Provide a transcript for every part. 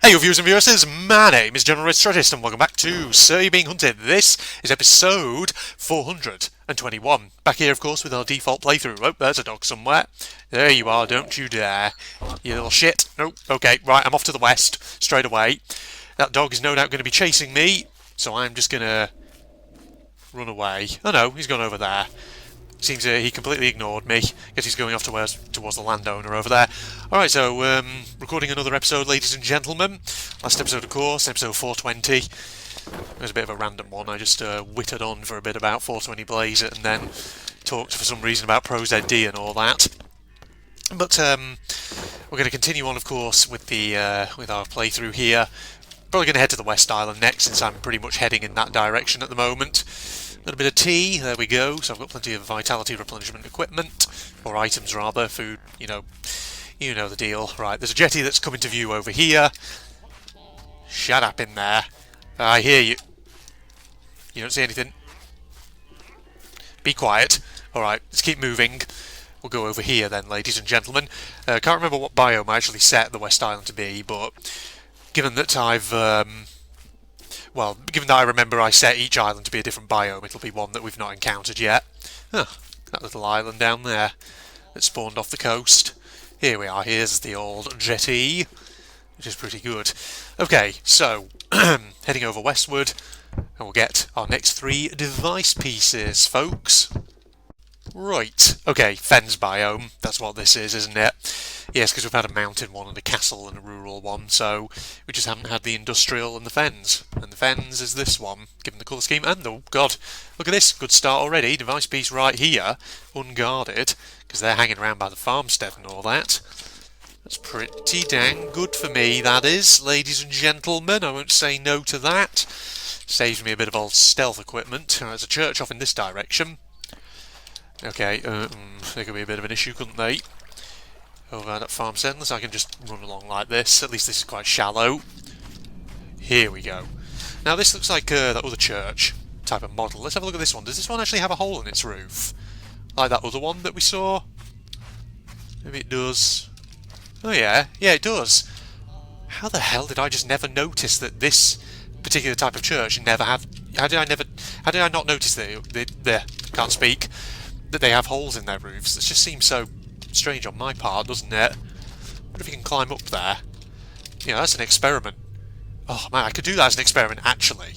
Hey, you viewers and viewers, my name is General Red Strategist and welcome back to Sir You Being Hunted. This is episode 421. Back here, of course, with our default playthrough. Oh, there's a dog somewhere. There you are, don't you dare. You little shit. Nope, okay, right, I'm off to the west, straight away. That dog is no doubt going to be chasing me, so I'm just going to run away. Oh no, he's gone over there. Seems he completely ignored me. Guess he's going off towards the landowner over there. Alright, so, recording another episode, ladies and gentlemen. Last episode, of course, episode 420. It was a bit of a random one. I just wittered on for a bit about 420 Blaze and then talked for some reason about ProZD and all that. But we're going to continue on, of course, with the with our playthrough here. Probably going to head to the West Island next, since I'm pretty much heading in that direction at the moment. A little bit of tea, there we go, so I've got plenty of vitality replenishment equipment, or items rather, food, you know the deal. Right, there's a jetty that's coming to view over here. Shut up in there. I hear you. You don't see anything? Be quiet. Alright, let's keep moving. We'll go over here then, ladies and gentlemen. Can't remember what biome I actually set the West Island to be, but given that given that I remember I set each island to be a different biome, it'll be one that we've not encountered yet. Huh, that little island down there that spawned off the coast. Here we are, here's the old jetty, which is pretty good. Okay, so, heading over Westwood, and we'll get our next 3 device pieces, folks. Right, okay, fens biome, that's what this is, isn't it? Yes, because we've had a mountain one and a castle and a rural one, so we just haven't had the industrial and the fens. And the fens is this one, given the colour scheme. And, oh god, look at this, good start already. Device piece right here, unguarded, because they're hanging around by the farmstead and all that. That's pretty dang good for me, that is, ladies and gentlemen. I won't say no to that. Saves me a bit of old stealth equipment. There's a church off in this direction. Okay, they could be a bit of an issue, couldn't they? Over at farmstead, unless I can just run along like this. At least this is quite shallow. Here we go. Now this looks like that other church type of model. Let's have a look at this one. Does this one actually have a hole in its roof? Like that other one that we saw? Maybe it does. Oh yeah, yeah it does. How the hell did I just never notice that this particular type of church never have... How did I not notice that can't speak, that they have holes in their roofs? It just seems so strange on my part, doesn't it? What if you can climb up there? Yeah, that's an experiment. Oh man, I could do that as an experiment actually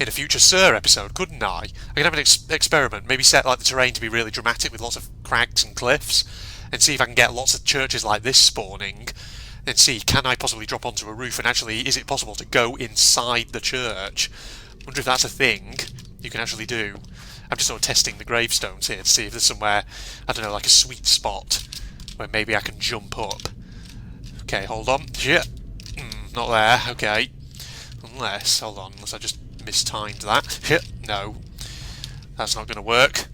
in a future Sir episode, couldn't I? I could have an experiment, maybe set like the terrain to be really dramatic with lots of crags and cliffs, and see if I can get lots of churches like this spawning, and see, can I possibly drop onto a roof, and actually, is it possible to go inside the church? I wonder if that's a thing you can actually do. I'm just sort of testing the gravestones here to see if there's somewhere, I don't know, like a sweet spot where maybe I can jump up. Okay, hold on. Shit. Not there. Okay. Unless I just mistimed that. Shit. No. That's not going to work.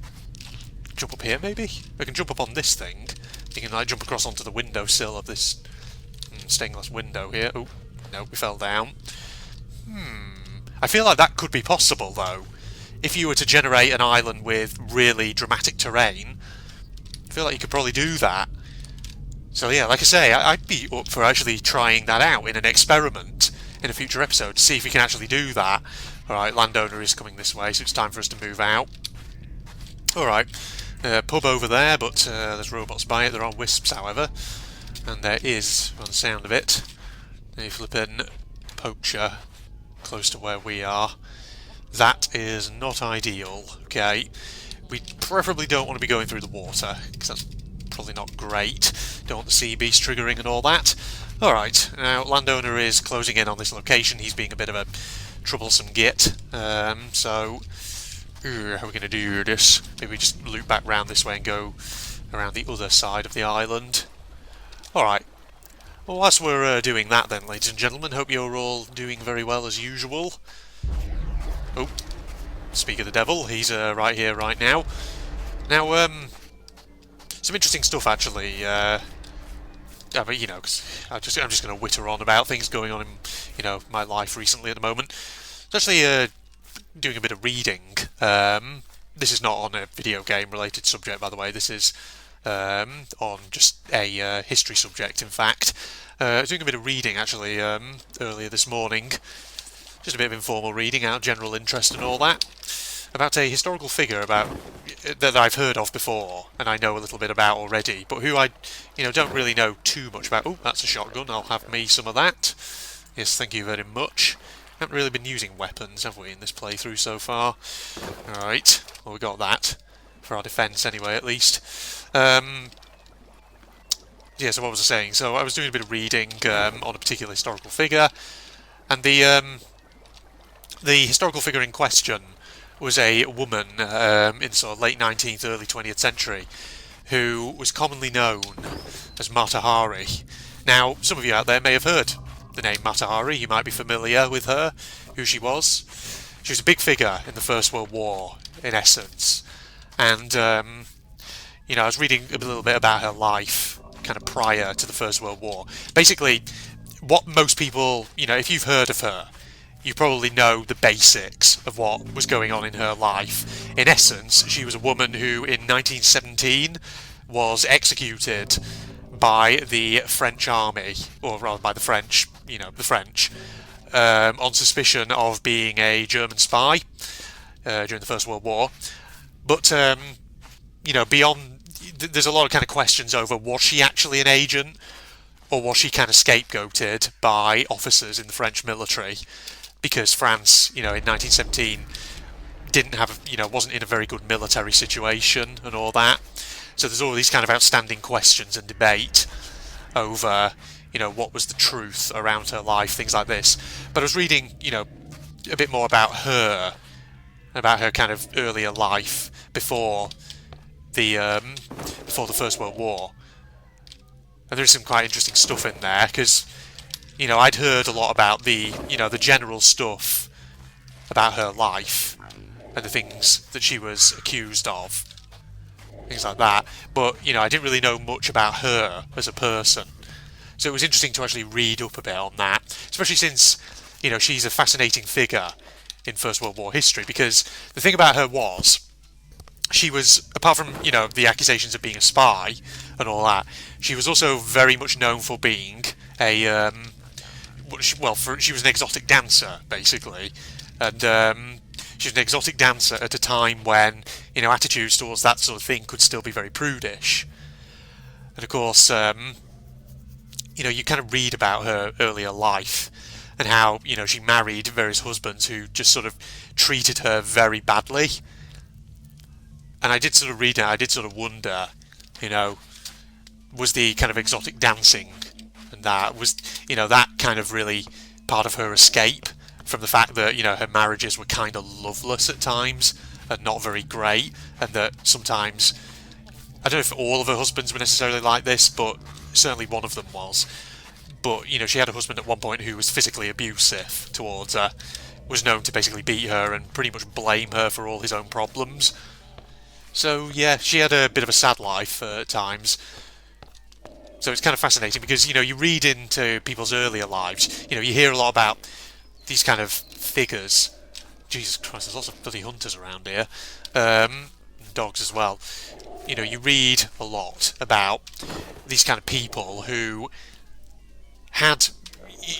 Jump up here, maybe? I can jump up on this thing. You can, like, jump across onto the windowsill of this stained glass window here. Oh, no, we fell down. I feel like that could be possible, though. If you were to generate an island with really dramatic terrain, I feel like you could probably do that. So yeah, like I say, I'd be up for actually trying that out in an experiment in a future episode to see if we can actually do that. Alright, landowner is coming this way, so it's time for us to move out. Alright, pub over there, but there's robots by it. There are wisps, however. And there is, by the sound of it, a flippin' poacher close to where we are. That is not ideal, okay? We preferably don't want to be going through the water, because that's probably not great. Don't want the sea beast triggering and all that. Alright, now landowner is closing in on this location. He's being a bit of a troublesome git. How are we going to do this? Maybe we just loop back round this way and go around the other side of the island. Alright. Well, whilst we're doing that then, ladies and gentlemen, hope you're all doing very well as usual. Oh, speak of the devil, he's right here, right now. Now, some interesting stuff actually. But you know, cause I'm just going to witter on about things going on in my life recently at the moment. I'm actually doing a bit of reading. This is not on a video game related subject, by the way. This is on just a history subject, in fact. I was doing a bit of reading, actually, earlier this morning. Just a bit of informal reading out of general interest and all that. About a historical figure that I've heard of before, and I know a little bit about already, but who I don't really know too much about. Oh, that's a shotgun, I'll have me some of that. Yes, thank you very much. Haven't really been using weapons, have we, in this playthrough so far? Alright, well, we got that. For our defence, anyway, at least. Yeah, so what was I saying? So I was doing a bit of reading on a particular historical figure, and the historical figure in question was a woman in sort of late 19th, early 20th century, who was commonly known as Mata Hari. Now, some of you out there may have heard the name Mata Hari. You might be familiar with her, who she was. She was a big figure in the First World War, in essence. And, I was reading a little bit about her life, kind of prior to the First World War. Basically, what most people, if you've heard of her, you probably know the basics of what was going on in her life. In essence, she was a woman who, in 1917, was executed by the French army, or rather by the French, on suspicion of being a German spy during the First World War. But, beyond, there's a lot of kind of questions over, was she actually an agent, or was she kind of scapegoated by officers in the French military? Because France, in 1917, wasn't in a very good military situation and all that. So there's all these kind of outstanding questions and debate over, what was the truth around her life, things like this. But I was reading, a bit more about her kind of earlier life before the First World War. And there's some quite interesting stuff in there, because I'd heard a lot about the general stuff about her life and the things that she was accused of, things like that. But, I didn't really know much about her as a person. So it was interesting to actually read up a bit on that, especially since, she's a fascinating figure in First World War history, because the thing about her was, she was, apart from, the accusations of being a spy and all that, she was also very much known for being a, she was an exotic dancer, basically, and she was an exotic dancer at a time when, attitudes towards that sort of thing could still be very prudish. And of course, you kind of read about her earlier life, and how, she married various husbands who just sort of treated her very badly. And I did sort of read it, I did sort of wonder, was the kind of exotic dancing and that was, that kind of really part of her escape from the fact that, her marriages were kind of loveless at times and not very great, and that sometimes, I don't know if all of her husbands were necessarily like this, but certainly one of them was. But, she had a husband at one point who was physically abusive towards her, was known to basically beat her and pretty much blame her for all his own problems. So, yeah, she had a bit of a sad life at times. So it's kind of fascinating because, you read into people's earlier lives, you hear a lot about these kind of figures. Jesus Christ, there's lots of bloody hunters around here. Dogs as well. You read a lot about these kind of people who had,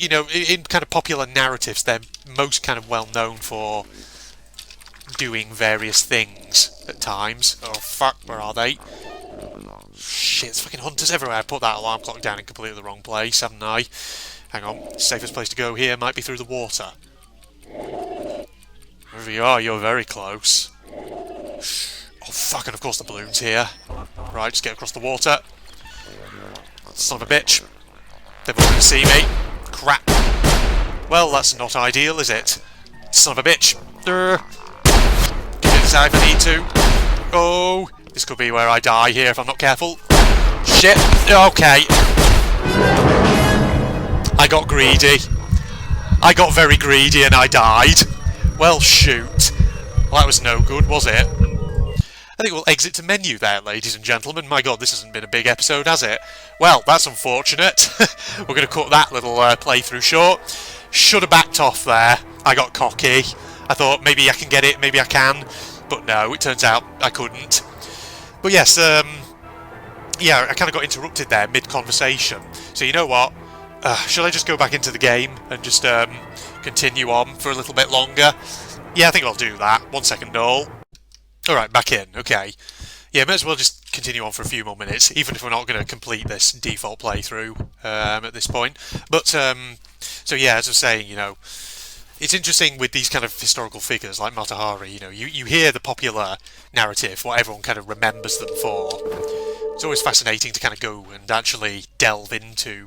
in kind of popular narratives, they're most kind of well known for doing various things at times. Oh fuck, where are they? Shit, there's fucking hunters everywhere. I put that alarm clock down in completely the wrong place, haven't I? Hang on, safest place to go here might be through the water. Wherever you are, you're very close. Oh fuck, and of course the balloon's here. Right, just get across the water. Son of a bitch. They've already seen me. Crap. Well, that's not ideal, is it? Son of a bitch. Get inside if I need to. Oh, this could be where I die here if I'm not careful. Shit. Okay. I got greedy. I got very greedy and I died. Well, shoot. Well, that was no good, was it? I think we'll exit to menu there, ladies and gentlemen. My god, this hasn't been a big episode, has it? Well, that's unfortunate. We're going to cut that little playthrough short. Should have backed off there. I got cocky. I thought maybe I can get it, maybe I can. But no, it turns out I couldn't. But yes, yeah, I kind of got interrupted there mid-conversation. So you know what? Shall I just go back into the game and just continue on for a little bit longer? Yeah, I think I'll do that. 1 second, Noel. Alright, back in. Okay. Yeah, might as well just continue on for a few more minutes, even if we're not going to complete this default playthrough at this point. But, so yeah, as I was saying, it's interesting with these kind of historical figures like Mata-Hari, you hear the popular narrative, what everyone kind of remembers them for. It's always fascinating to kind of go and actually delve into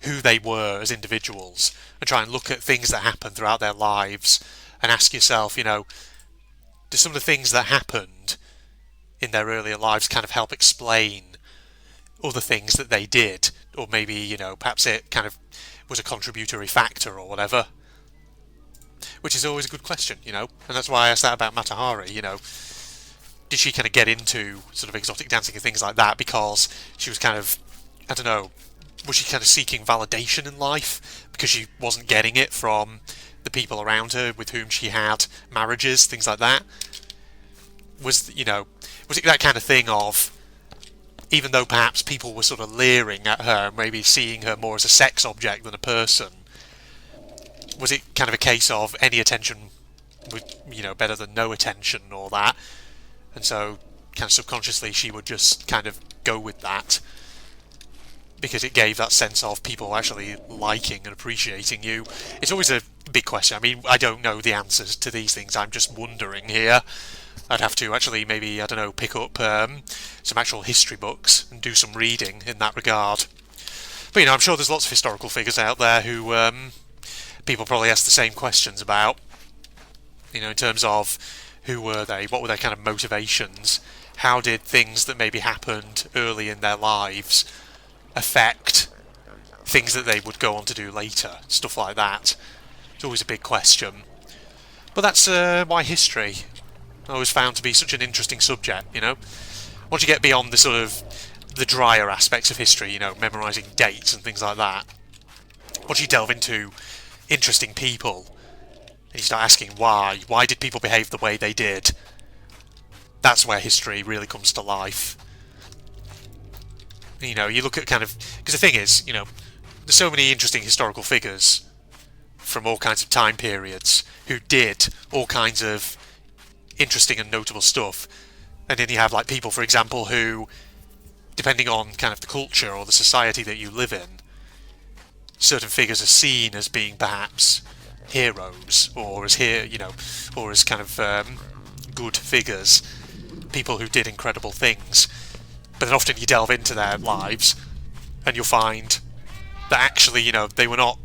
who they were as individuals and try and look at things that happened throughout their lives and ask yourself, do some of the things that happened in their earlier lives kind of help explain other things that they did? Or maybe, perhaps it kind of was a contributory factor or whatever. Which is always a good question, and that's why I asked that about Mata-Hari, did she kind of get into sort of exotic dancing and things like that because she was kind of, I don't know, was she kind of seeking validation in life because she wasn't getting it from the people around her with whom she had marriages, things like that? Was it that kind of thing of, even though perhaps people were sort of leering at her, maybe seeing her more as a sex object than a person, was it kind of a case of any attention was, better than no attention or that? And so, kind of subconsciously, she would just kind of go with that because it gave that sense of people actually liking and appreciating you. It's always a big question. I mean, I don't know the answers to these things. I'm just wondering here. I'd have to actually maybe, I don't know, pick up some actual history books and do some reading in that regard. But, I'm sure there's lots of historical figures out there who people probably ask the same questions about. In terms of who were they, what were their kind of motivations, how did things that maybe happened early in their lives affect things that they would go on to do later, stuff like that. It's always a big question. But that's why history I always found to be such an interesting subject, Once you get beyond the sort of the drier aspects of history, memorising dates and things like that, once you delve into interesting people and you start asking why did people behave the way they did, that's where history really comes to life. You look at kind of, because the thing is, there's so many interesting historical figures from all kinds of time periods who did all kinds of interesting and notable stuff, and then you have like people, for example, who, depending on kind of the culture or the society that you live in, certain figures are seen as being perhaps heroes or as or as kind of good figures, people who did incredible things. But then often you delve into their lives and you'll find that actually, they were not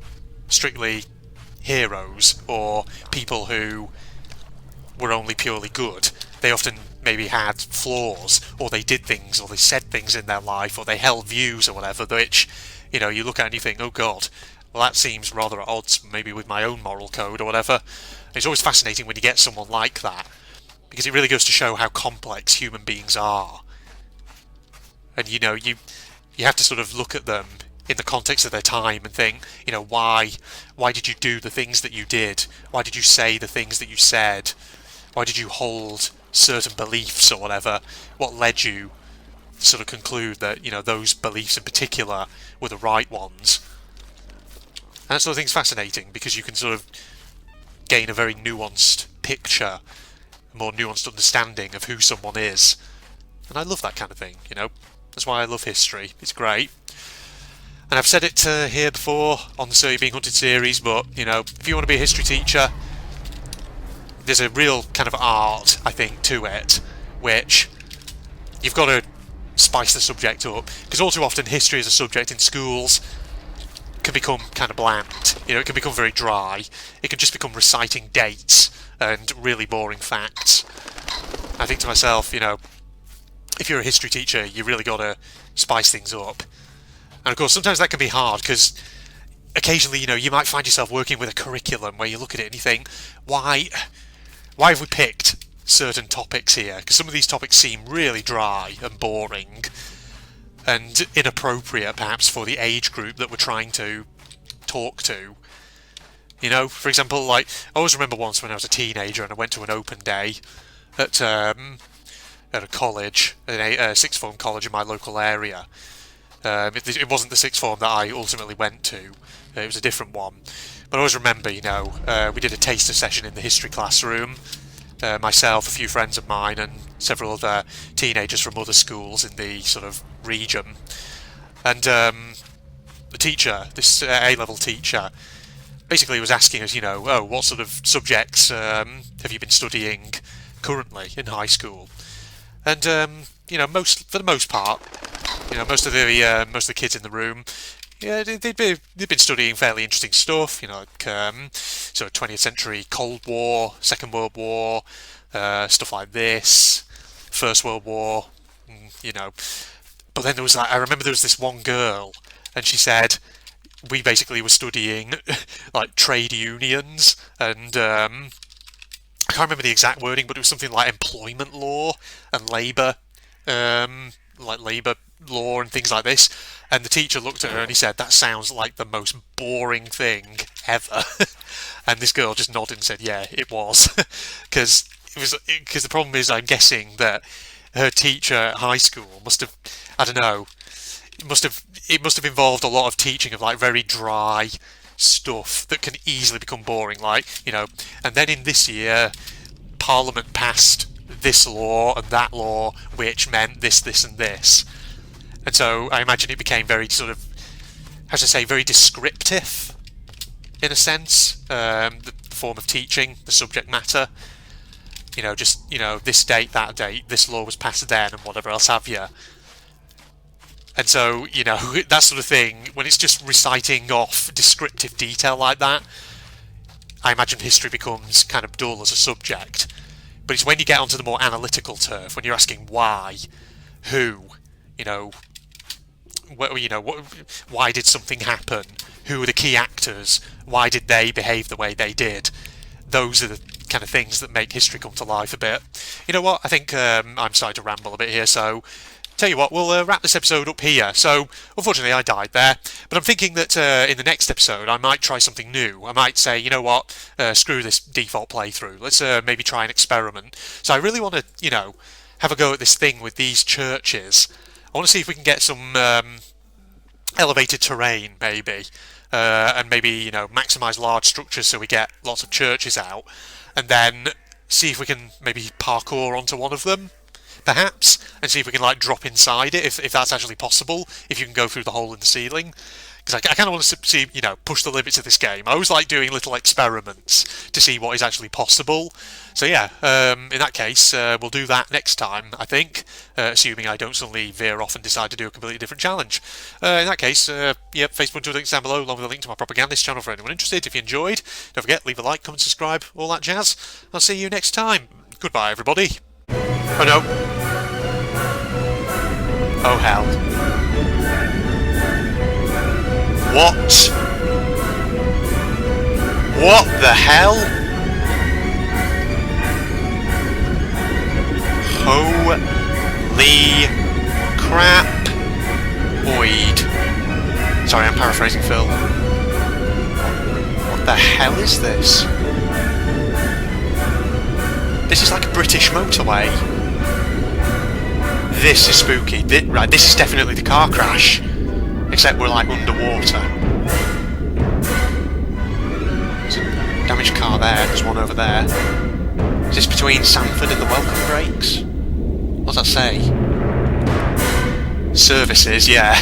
strictly heroes or people who were only purely good. They often maybe had flaws, or they did things, or they said things in their life, or they held views or whatever, which, you look at and you think, oh god, well that seems rather at odds maybe with my own moral code or whatever. It's always fascinating when you get someone like that, because it really goes to show how complex human beings are. And you have to sort of look at them in the context of their time and think, why did you do the things that you did? Why did you say the things that you said? Why did you hold certain beliefs or whatever? What led you to sort of conclude that, those beliefs in particular were the right ones? And that sort of thing's fascinating because you can sort of gain a very nuanced picture, a more nuanced understanding of who someone is. And I love that kind of thing, That's why I love history. It's great. And I've said it here before on the So You're Being Hunted series, but, if you want to be a history teacher, there's a real kind of art, I think, to it, which you've got to spice the subject up. Because all too often, history as a subject in schools can become kind of bland. It can become very dry. It can just become reciting dates and really boring facts. I think to myself, if you're a history teacher, you really got to spice things up. And of course, sometimes that can be hard because occasionally, you might find yourself working with a curriculum where you look at it and you think, why have we picked certain topics here? Because some of these topics seem really dry and boring and inappropriate, perhaps, for the age group that we're trying to talk to. For example, I always remember once when I was a teenager and I went to an open day at at a college, a sixth form college in my local area. It wasn't the sixth form that I ultimately went to. It was a different one. But I always remember, we did a taster session in the history classroom. Myself, a few friends of mine, and several other teenagers from other schools in the sort of region. And the teacher, this A-level teacher, basically was asking us, what sort of subjects have you been studying currently in high school? And for the most part, most of the kids in the room, yeah, they'd been studying fairly interesting stuff, sort of 20th century Cold War, Second World War, stuff like this, First World War, But then I remember there was this one girl, and she said we basically were studying like trade unions and I can't remember the exact wording, but it was something like employment law and labour law and things like this. And the teacher looked at her and he said, "That sounds like the most boring thing ever." And this girl just nodded and said, "Yeah, it was," because the problem is, I'm guessing that her teacher at high school must have, I don't know, it must have involved a lot of teaching of like very dry stuff that can easily become boring, and then in this year Parliament passed this law and that law which meant this, this and this. And so I imagine it became very sort of, how should I say, very descriptive in a sense, the form of teaching, the subject matter, this date, that date, this law was passed then and whatever else have you. And so, that sort of thing, when it's just reciting off descriptive detail like that, I imagine history becomes kind of dull as a subject. But it's when you get onto the more analytical turf, when you're asking why, who, why did something happen, who are the key actors, why did they behave the way they did, those are the kind of things that make history come to life a bit. You know what, I think I'm starting to ramble a bit here, so tell you what, we'll wrap this episode up here. So, unfortunately, I died there, but I'm thinking that in the next episode I might try something new. I might say, you know what, screw this default playthrough. Let's maybe try an experiment. So I really want to, have a go at this thing with these churches. I want to see if we can get some elevated terrain, maybe, and maybe, maximise large structures so we get lots of churches out, and then see if we can maybe parkour onto one of them, perhaps, and see if we can drop inside it, if that's actually possible, if you can go through the hole in the ceiling. Because I kind of want to see, push the limits of this game. I always like doing little experiments to see what is actually possible. So yeah, in that case, we'll do that next time, I think, assuming I don't suddenly veer off and decide to do a completely different challenge. In that case, Facebook, Twitter links down below, along with a link to my propagandist channel for anyone interested. If you enjoyed, don't forget, leave a like, comment, subscribe, all that jazz. I'll see you next time. Goodbye, everybody. Oh no. Oh hell. What? What the hell? Holy crap. Oid. Sorry, I'm paraphrasing Phil. What the hell is this? This is like a British motorway. This is spooky. Right, this is definitely the car crash. Except we're underwater. There's a damaged car there, there's one over there. Is this between Sanford and the welcome breaks? What's that say? Services, yeah.